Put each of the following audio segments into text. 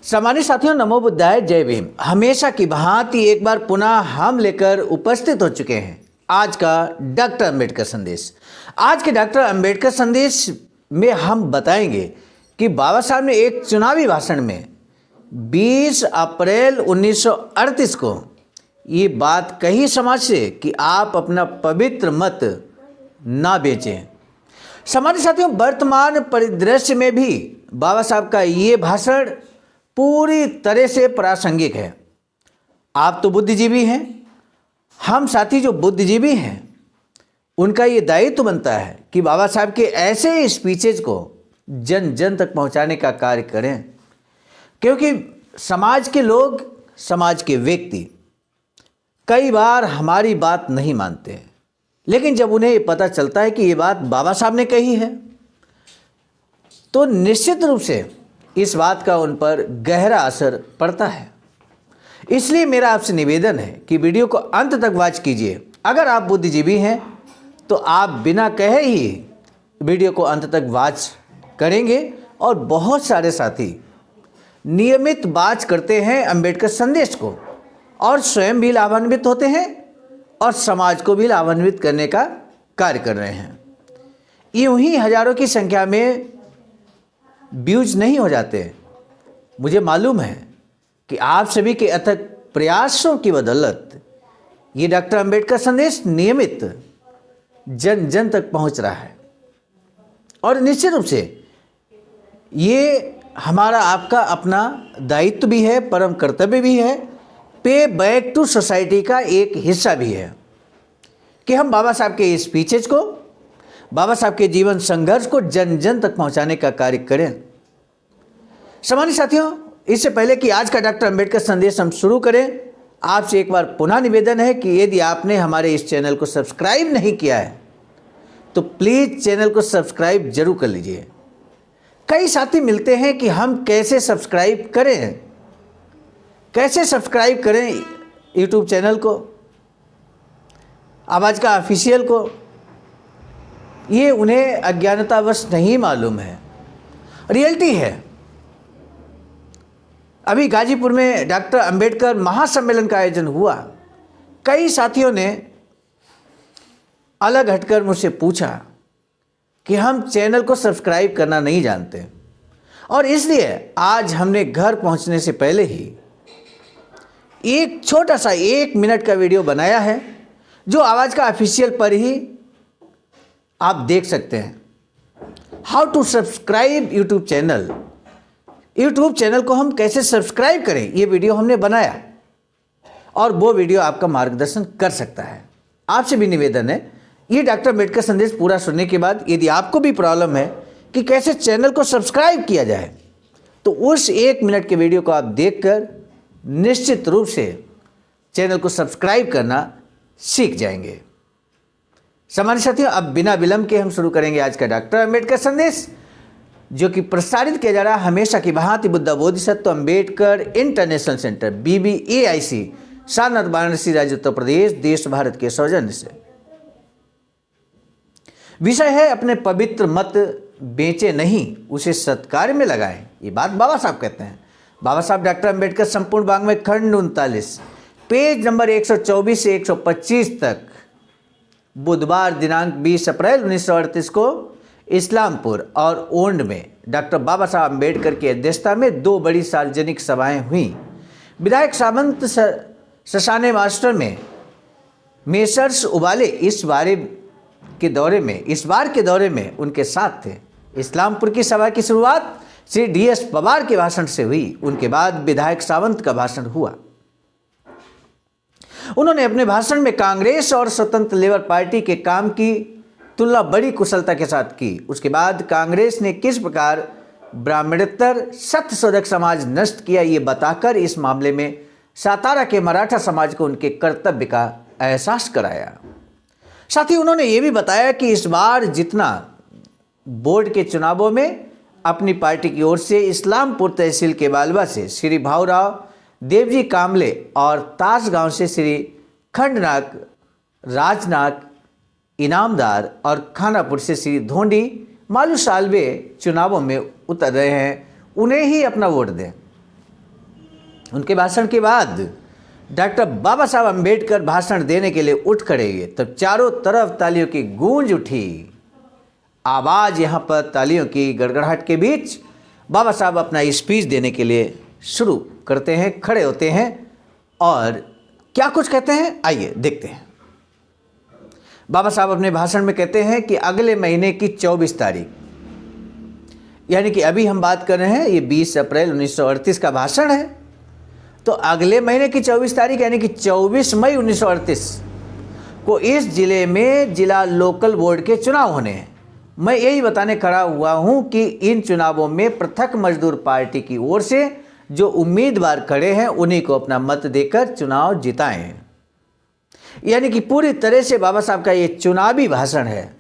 सामान्य साथियों, नमो बुद्धाय, जय भीम। हमेशा की भांति एक बार पुनः हम लेकर उपस्थित हो चुके हैं आज का डॉक्टर अंबेडकर संदेश। आज के डॉक्टर अंबेडकर संदेश में हम बताएंगे कि बाबा साहब ने एक चुनावी भाषण में 20 अप्रैल 1938 को ये बात कही समाज से कि आप अपना पवित्र मत ना बेचें। सामान्य साथियों, वर्तमान परिदृश्य में भी बाबा साहब का ये भाषण पूरी तरह से प्रासंगिक है। आप तो बुद्धिजीवी हैं, हम साथी जो बुद्धिजीवी हैं उनका ये दायित्व बनता है कि बाबा साहब के ऐसे स्पीचेज को जन जन तक पहुंचाने का कार्य करें, क्योंकि समाज के लोग, समाज के व्यक्ति कई बार हमारी बात नहीं मानते, लेकिन जब उन्हें ये पता चलता है कि ये बात बाबा साहब ने कही है तो निश्चित रूप से इस बात का उन पर गहरा असर पड़ता है। इसलिए मेरा आपसे निवेदन है कि वीडियो को अंत तक वॉच कीजिए। अगर आप बुद्धिजीवी हैं तो आप बिना कहे ही वीडियो को अंत तक वॉच करेंगे, और बहुत सारे साथी नियमित वॉच करते हैं अंबेडकर संदेश को और स्वयं भी लाभान्वित होते हैं और समाज को भी लाभान्वित करने का कार्य कर रहे हैं। यूं ही हजारों की संख्या में व्यूज नहीं हो जाते। मुझे मालूम है कि आप सभी के अथक प्रयासों की बदौलत ये डॉक्टर अंबेडकर संदेश नियमित जन जन तक पहुंच रहा है, और निश्चित रूप से ये हमारा आपका अपना दायित्व भी है, परम कर्तव्य भी है, पे बैक टू सोसाइटी का एक हिस्सा भी है कि हम बाबा साहब के स्पीचेज को, बाबा साहब के जीवन संघर्ष को जन जन तक पहुंचाने का कार्य करें। सामान्य साथियों, इससे पहले कि आज का डॉक्टर अंबेडकर संदेश हम शुरू करें, आपसे एक बार पुनः निवेदन है कि यदि आपने हमारे इस चैनल को सब्सक्राइब नहीं किया है तो प्लीज़ चैनल को सब्सक्राइब जरूर कर लीजिए। कई साथी मिलते हैं कि हम कैसे सब्सक्राइब करें, कैसे सब्सक्राइब करें यूट्यूब चैनल को, आवाज़ का ऑफिशियल को। ये उन्हें अज्ञानतावश नहीं मालूम है, रियलिटी है। अभी गाजीपुर में डॉक्टर अंबेडकर महासम्मेलन का आयोजन हुआ। कई साथियों ने अलग हटकर मुझसे पूछा कि हम चैनल को सब्सक्राइब करना नहीं जानते, और इसलिए आज हमने घर पहुंचने से पहले ही एक छोटा सा 1 मिनट का वीडियो बनाया है, जो आवाज़ का ऑफिशियल पर ही आप देख सकते हैं। How to subscribe YouTube channel, YouTube channel को हम कैसे सब्सक्राइब करें, ये वीडियो हमने बनाया, और वो वीडियो आपका मार्गदर्शन कर सकता है। आपसे भी निवेदन है, ये डॉक्टर अंबेडकर संदेश पूरा सुनने के बाद यदि आपको भी प्रॉब्लम है कि कैसे चैनल को सब्सक्राइब किया जाए, तो उस 1 मिनट के वीडियो को आप देखकर निश्चित रूप से चैनल को सब्सक्राइब करना सीख जाएंगे। सामान्य साथियों, अब बिना विलंब के हम शुरू करेंगे आज का डॉक्टर अंबेडकर संदेश, जो कि प्रसारित किया जा रहा है हमेशा की भांति Buddha Bodhisattva Ambedkar international centre BBAIC, Sarnath, Varanasi, राज्य उत्तर प्रदेश, देश भारत के सौजन्य से। विषय है अपने पवित्र मत बेचे नहीं, उसे सत्कार्य में लगाएं। ये बात बाबा साहब कहते हैं। बाबा साहब डॉक्टर अंबेडकर संपूर्ण वाङ्मय खंड 39 पेज नंबर 124 से 125 तक बुधवार दिनांक 20 अप्रैल 1938 को इस्लामपुर और ओंड में डॉक्टर बाबा साहब अंबेडकर की अध्यक्षता में 2 बड़ी सार्वजनिक सभाएं हुई। विधायक सामंत ससाने मास्टर में मेसर्स उबाले इस बार के दौरे में उनके साथ थे। इस्लामपुर की सभा की शुरुआत श्री DS पवार के भाषण से हुई। उनके बाद विधायक सावंत का भाषण हुआ। उन्होंने अपने भाषण में कांग्रेस और स्वतंत्र लेबर पार्टी के काम की तुलना बड़ी कुशलता के साथ की। उसके बाद कांग्रेस ने किस प्रकार ब्राह्मणेतर सत्यशोधक समाज नष्ट किया, ये बताकर इस मामले में सातारा के मराठा समाज को उनके कर्तव्य का एहसास कराया। साथ ही उन्होंने ये भी बताया कि इस बार जितना बोर्ड के चुनावों में अपनी पार्टी की ओर से इस्लामपुर तहसील के बालवा से श्री भाऊराव देवजी कामले और तासगांव से श्री खंडनाक, राजनाक, इनामदार और खानापुर से श्री धोंडी मालू सालवे चुनावों में उतर रहे हैं, उन्हें ही अपना वोट दें। उनके भाषण के बाद डॉक्टर बाबा साहब अम्बेडकर भाषण देने के लिए उठ खड़े हुए, तब चारों तरफ तालियों की गूंज उठी। आवाज़ यहाँ पर तालियों की गड़गड़ाहट के बीच बाबा साहब अपना स्पीच देने के लिए शुरू करते हैं, खड़े होते हैं और क्या कुछ कहते हैं, आइए देखते हैं। बाबा साहब अपने भाषण में कहते हैं कि अगले महीने की 24 तारीख, यानी कि अभी हम बात कर रहे हैं, ये 20 अप्रैल 1938 का भाषण है, तो अगले महीने की 24 तारीख यानी कि 24 मई 1938 को इस जिले में जिला लोकल बोर्ड के चुनाव होने हैं। मैं यही बताने खड़ा हुआ हूं कि इन चुनावों में पृथक मजदूर पार्टी की ओर से जो उम्मीदवार खड़े हैं उन्हीं को अपना मत देकर चुनाव जिताएं। यानी कि पूरी तरह से बाबा साहब का ये चुनावी भाषण है,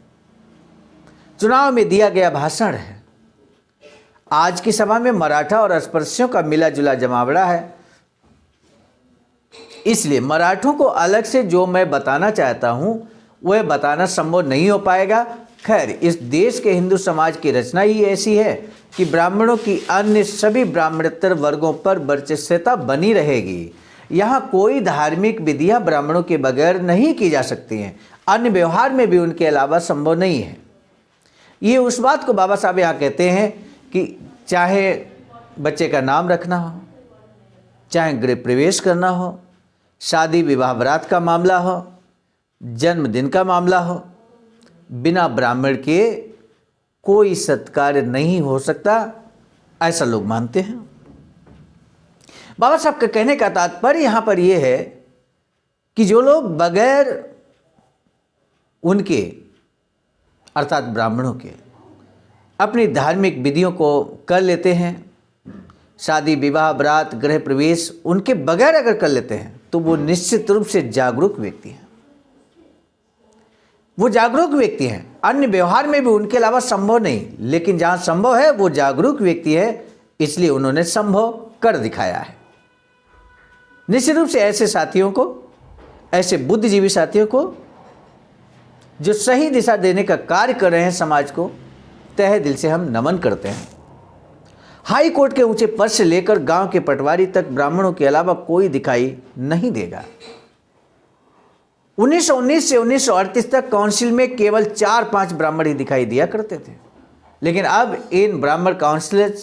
चुनाव में दिया गया भाषण है। आज की सभा में मराठा और अस्पृश्यों का मिला जुला जमावड़ा है, इसलिए मराठों को अलग से जो मैं बताना चाहता हूं वह बताना संभव नहीं हो पाएगा। खैर, इस देश के हिंदू समाज की रचना ही ऐसी है कि ब्राह्मणों की अन्य सभी ब्राह्मणेतर वर्गों पर वर्चस्वता बनी रहेगी। यहाँ कोई धार्मिक विधियाँ ब्राह्मणों के बगैर नहीं की जा सकती हैं, अन्य व्यवहार में भी उनके अलावा संभव नहीं है। ये उस बात को बाबा साहब यहाँ कहते हैं कि चाहे बच्चे का नाम रखना हो, चाहे गृह प्रवेश करना हो, शादी विवाह बारात का मामला हो, जन्मदिन का मामला हो, बिना ब्राह्मण के कोई सत्कार नहीं हो सकता, ऐसा लोग मानते हैं। बाबा साहब का कहने का तात्पर्य यहाँ पर यह है कि जो लोग बगैर उनके अर्थात ब्राह्मणों के अपनी धार्मिक विधियों को कर लेते हैं, शादी विवाह बारात गृह प्रवेश उनके बगैर अगर कर लेते हैं तो वो निश्चित रूप से जागरूक व्यक्ति हैं। वो जागरूक व्यक्ति हैं, अन्य व्यवहार में भी उनके अलावा संभव नहीं, लेकिन जहाँ संभव है वो जागरूक व्यक्ति है, इसलिए उन्होंने संभव कर दिखाया है। निश्चित रूप से ऐसे साथियों को, ऐसे बुद्धिजीवी साथियों को जो सही दिशा देने का कार्य कर रहे हैं समाज को, तहे दिल से हम नमन करते हैं। हाई कोर्ट के ऊंचे पद से लेकर गांव के पटवारी तक ब्राह्मणों के अलावा कोई दिखाई नहीं देगा। 1919 से 1938 तक काउंसिल में केवल 4-5 ब्राह्मण ही दिखाई दिया करते थे, लेकिन अब इन ब्राह्मण काउंसिलर्स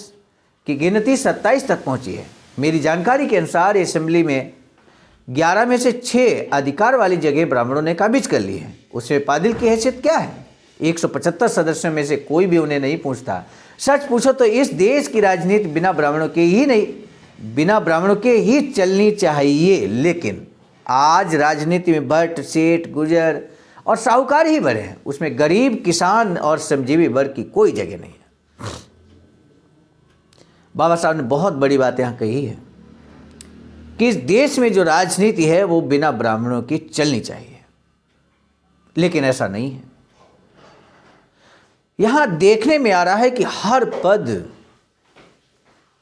की गिनती 27 तक पहुंची है। मेरी जानकारी के अनुसार असेंबली में 11 में से 6 अधिकार वाली जगह ब्राह्मणों ने काबिज कर ली है। उसमें पादिल की हैसियत क्या है? 175 सदस्यों में से कोई भी उन्हें नहीं पूछता। सच पूछो तो इस देश की राजनीति बिना ब्राह्मणों के ही चलनी चाहिए, लेकिन आज राजनीति में भट्ट, सेठ, गुजर और साहूकार ही बड़े हैं, उसमें गरीब, किसान और श्रमजीवी वर्ग की कोई जगह नहीं है। बाबा साहब ने बहुत बड़ी बात यहाँ कही है कि इस देश में जो राजनीति है वो बिना ब्राह्मणों की चलनी चाहिए, लेकिन ऐसा नहीं है। यहाँ देखने में आ रहा है कि हर पद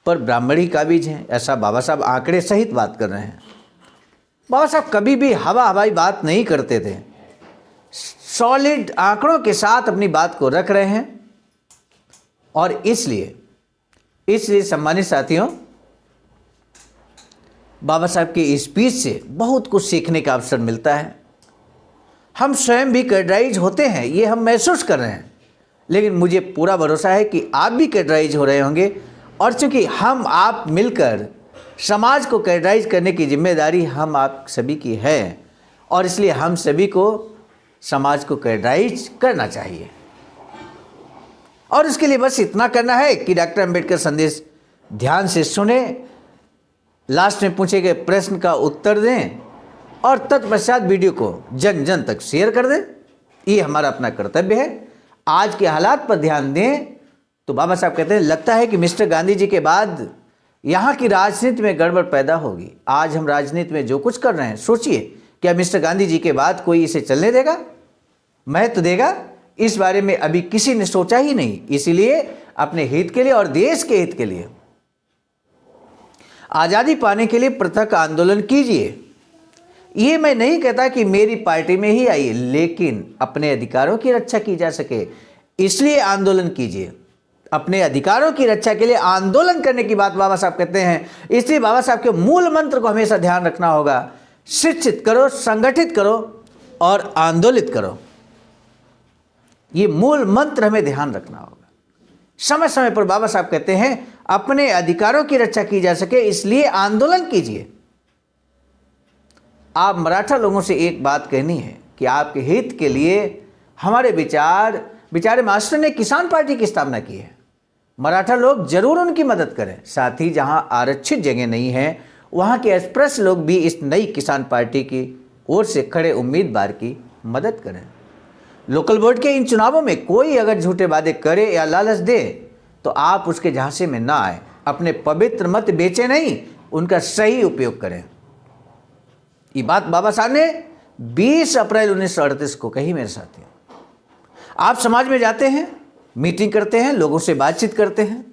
पर ब्राह्मण ही काबिज हैं, ऐसा बाबा साहब आंकड़े सहित बात कर रहे हैं। बाबा साहब कभी भी हवाई बात नहीं करते थे, सॉलिड आंकड़ों के साथ अपनी बात को रख रहे हैं। और इसलिए सम्मानित साथियों, बाबा साहब की स्पीच से बहुत कुछ सीखने का अवसर मिलता है। हम स्वयं भी कैडराइज होते हैं, ये हम महसूस कर रहे हैं, लेकिन मुझे पूरा भरोसा है कि आप भी कैडराइज हो रहे होंगे। और चूंकि हम आप मिलकर समाज को कैडराइज करने की जिम्मेदारी हम आप सभी की है, और इसलिए हम सभी को समाज को कैडराइज करना चाहिए। और उसके लिए बस इतना करना है कि डॉक्टर अंबेडकर संदेश ध्यान से सुने, लास्ट में पूछे गए प्रश्न का उत्तर दें और तत्पश्चात वीडियो को जन जन तक शेयर कर दें। ये हमारा अपना कर्तव्य है। आज के हालात पर ध्यान दें तो बाबा साहब कहते हैं, लगता है कि मिस्टर गांधी जी के बाद यहाँ की राजनीति में गड़बड़ पैदा होगी। आज हम राजनीति में जो कुछ कर रहे हैं, सोचिए क्या मिस्टर गांधी जी के बाद कोई इसे चलने देगा, महत्व देगा? इस बारे में अभी किसी ने सोचा ही नहीं। इसीलिए अपने हित के लिए और देश के हित के लिए, आज़ादी पाने के लिए पृथक आंदोलन कीजिए। ये मैं नहीं कहता कि मेरी पार्टी में ही आइए, लेकिन अपने अधिकारों की रक्षा की जा सके इसलिए आंदोलन कीजिए। अपने अधिकारों की रक्षा के लिए आंदोलन करने की बात बाबा साहब कहते हैं। इसलिए बाबा साहब के मूल मंत्र को हमेशा ध्यान रखना होगा, शिक्षित करो, संगठित करो और आंदोलित करो। ये मूल मंत्र हमें ध्यान रखना होगा। समय समय पर बाबा साहब कहते हैं अपने अधिकारों की रक्षा की जा सके इसलिए आंदोलन कीजिए। आप मराठा लोगों से एक बात कहनी है कि आपके हित के लिए हमारे बेचारे मास्टर ने किसान पार्टी की स्थापना की है। मराठा लोग जरूर उनकी मदद करें। साथ ही जहां आरक्षित जगह नहीं है वहां के अस्पृश्य लोग भी इस नई किसान पार्टी की ओर से खड़े उम्मीदवार की मदद करें। लोकल बोर्ड के इन चुनावों में कोई अगर झूठे वादे करे या लालच दे तो आप उसके झांसे में ना आए। अपने पवित्र मत बेचे नहीं, उनका सही उपयोग करें। ये बात बाबा साहब ने 20 अप्रैल 1938 को कही। मेरे साथियों, आप समाज में जाते हैं, मीटिंग करते हैं, लोगों से बातचीत करते हैं,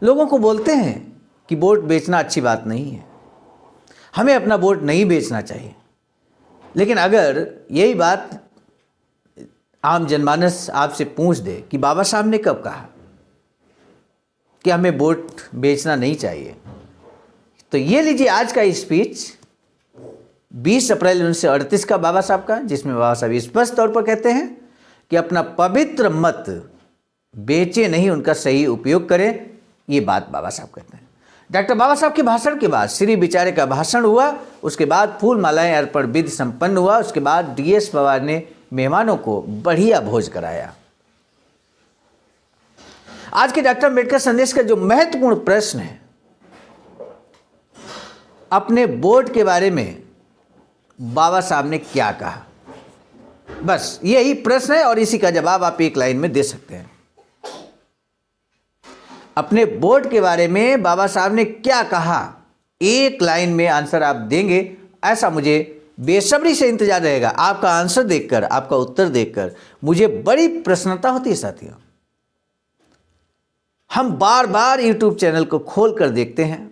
लोगों को बोलते हैं कि वोट बेचना अच्छी बात नहीं है, हमें अपना वोट नहीं बेचना चाहिए। लेकिन अगर यही बात आम जनमानस आपसे पूछ दे कि बाबा साहब ने कब कहा कि हमें वोट बेचना नहीं चाहिए, तो ये लीजिए आज का स्पीच 20 अप्रैल 1938 का बाबा साहब का, जिसमें बाबा साहब स्पष्ट तौर पर कहते हैं कि अपना पवित्र मत बेचे नहीं, उनका सही उपयोग करें। ये बात बाबा साहब कहते हैं। डॉक्टर बाबा साहब के भाषण के बाद श्री विचारे का भाषण हुआ, उसके बाद फूल मालाएं अर्पण विधि संपन्न हुआ। उसके बाद डीएस पवार ने मेहमानों को बढ़िया भोज कराया। आज के डॉक्टर अम्बेडकर संदेश का जो महत्वपूर्ण प्रश्न है, अपने वोट के बारे में बाबा साहब ने क्या कहा, बस यही प्रश्न है और इसी का जवाब आप एक लाइन में दे सकते हैं। अपने वोट के बारे में बाबा साहब ने क्या कहा, एक लाइन में आंसर आप देंगे, ऐसा मुझे बेसब्री से इंतजार रहेगा। आपका आंसर देखकर, आपका उत्तर देखकर मुझे बड़ी प्रसन्नता होती है। साथियों, हम बार बार YouTube चैनल को खोल कर देखते हैं,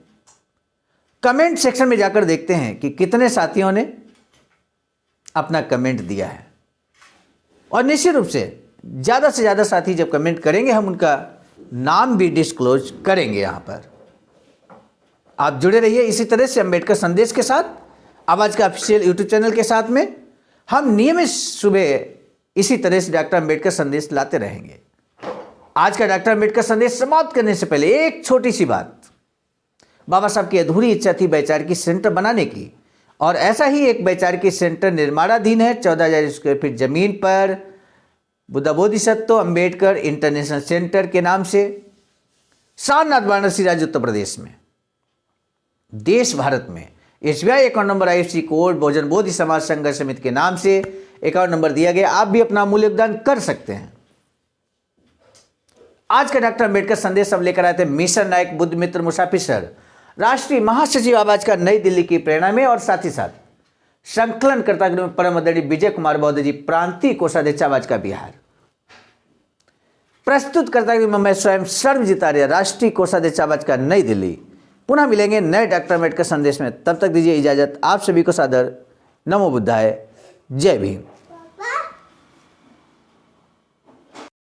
कमेंट सेक्शन में जाकर देखते हैं कि कितने साथियों ने अपना कमेंट दिया है। और निश्चित रूप से ज़्यादा साथी जब कमेंट करेंगे, हम उनका नाम भी डिस्क्लोज करेंगे। यहाँ पर आप जुड़े रहिए इसी तरह से अम्बेडकर संदेश के साथ, आवाज़ का ऑफिशियल यूट्यूब चैनल के साथ में। हम नियमित सुबह इसी तरह से डॉक्टर अम्बेडकर संदेश लाते रहेंगे। आज का डॉक्टर अम्बेडकर संदेश समाप्त करने से पहले एक छोटी सी बात। बाबा साहब की अधूरी इच्छा थी वैचारिकी सेंटर बनाने की, और ऐसा ही एक वैचारिकी सेंटर निर्माणाधीन है 14,000 स्क्वायर फीट जमीन पर, बुद्ध बोधिसत्व अम्बेडकर इंटरनेशनल सेंटर के नाम से, सारनाथ वाराणसी राज्य उत्तर प्रदेश में। देश भारत में SBI account number IFSC code Bahujan Bodhi Samaj Sangharsh समिति के नाम से अकाउंट नंबर दिया गया। आप भी अपना अमूल्य योगदान कर सकते हैं। आज का डॉक्टर अम्बेडकर संदेश हम लेकर आए थे मिशन नायक बुद्ध मित्र मुसाफिर सर, राष्ट्रीय महासचिव आवाज का नई दिल्ली की प्रेरणा में, और साथ ही साथ संकलनकर्ता परम आदरणीय विजय कुमार बौद्ध जी, प्रांतीय कोषाध्यक्ष आवाज का बिहार। प्रस्तुत करता मैं स्वयं सर्वजीत आर्य, राष्ट्रीय कोषाध्यक्ष आवाज का नई दिल्ली। पुनः मिलेंगे नए डॉक्टर अम्बेडकर संदेश में। तब तक दीजिए इजाजत। आप सभी को सादर नमो बुद्धाय। जय भीम।